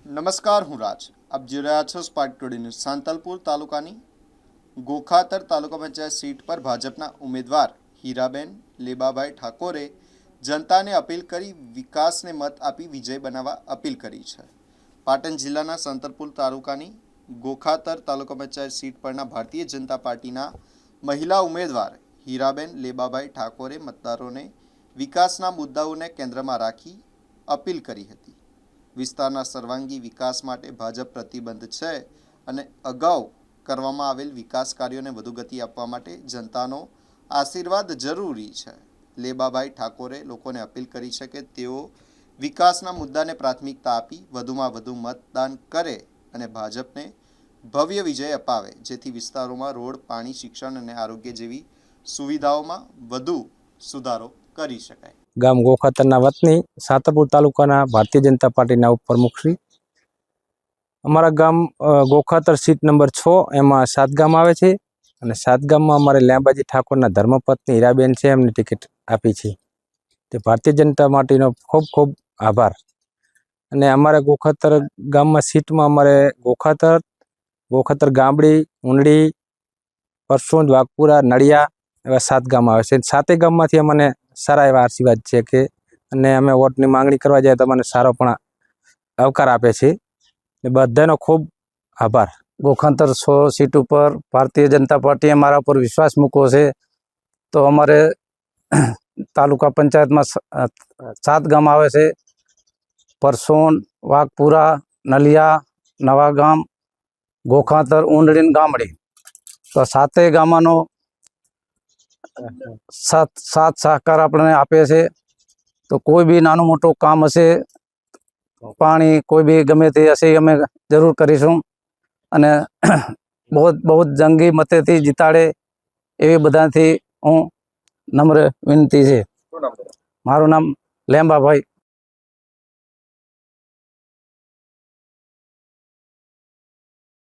નમસ્કાર, હું રાજ. આપ જોઈ રહ્યા છો સ્પાર્ક ટુડે ન્યૂઝ. સાંતલપુર તાલુકાની ગોખાતર તાલુકા પંચાયત સીટ પર ભાજપના ઉમેદવાર હીરાબેન લેબાભાઈ ઠાકોરે જનતાને અપીલ કરી વિકાસને મત આપી વિજય બનાવવા અપીલ કરી છે. પાટણ જિલ્લાના સાંતલપુર તાલુકાની ગોખાતર તાલુકા પંચાયત સીટ પરના ભારતીય જનતા પાર્ટીના મહિલા ઉમેદવાર હીરાબેન લેબાભાઈ ઠાકોરે મતદારોને વિકાસના મુદ્દાઓને કેન્દ્રમાં રાખી અપીલ કરી હતી. વિસ્તારના સર્વાંગી વિકાસ માટે ભાજપ પ્રતિબદ્ધ છે અને અગાઉ કરવામાં આવેલ વિકાસ કાર્યોને વધુ ગતિ આપવા માટે જનતાનો આશીર્વાદ જરૂરી છે. લેબાભાઈ ઠાકોરે લોકોને અપીલ કરી છે કે તેઓ વિકાસના મુદ્દાને પ્રાથમિકતા આપી વધુમાં વધુ મતદાન કરે અને ભાજપને ભવ્ય વિજય અપાવે, જેથી વિસ્તારોમાં રોડ, પાણી, શિક્ષણ અને આરોગ્ય જેવી સુવિધાઓમાં વધુ સુધારો કરી શકાય. ગામ ગોખાતરના વતની સાંતલપુર તાલુકાના ભારતીય જનતા પાર્ટીના ઉપપ્રમુખશ્રી. અમારા ગામ ગોખાતર સીટ નંબર 6 એમાં 7 ગામ આવે છે અને 7 ગામમાં અમારે લેંબાજી ઠાકોરના ધર્મપત્ની હીરાબેન છે, એમને ટિકિટ આપી છે. તે ભારતીય જનતા પાર્ટીનો ખૂબ ખૂબ આભાર. અને અમારે ગોખાતર ગામમાં સીટમાં અમારે ગોખાતર ગામડી, ઉંડળી, પરસોંજ, વાઘપુરા, નળિયા એવા 7 ગામ આવે છે. 7 ગામમાંથી અમને સારા એવા આશીર્વાદ છે કે અને અમે વોટની માંગણી કરવા જાય તો મને સારો પણ આવકાર આપે છે. બધાનો ખૂબ આભાર. ગોખાતર 6 સીટ ઉપર ભારતીય જનતા પાર્ટીએ અમારા ઉપર વિશ્વાસ મૂક્યો છે. તો અમારે તાલુકા પંચાયતમાં 7 ગામ આવે છે: પરસોન, વાઘપુરા, નલિયા, નવાગામ, ગોખાતર, ઉંડળી, ગામડી. તો 7 ગામનો સાથ સહકાર આપણને આપે છે. તો કોઈ બી નાનું મોટું કામ હશે, પાણી, કોઈ બી ગમે તે હશે, અમે જરૂર કરીશું. અને બહુ જંગી મતેથી જીતાડે એવી બધાથી હું નમ્ર વિનંતી છે. મારું નામ લેંબાભાઈ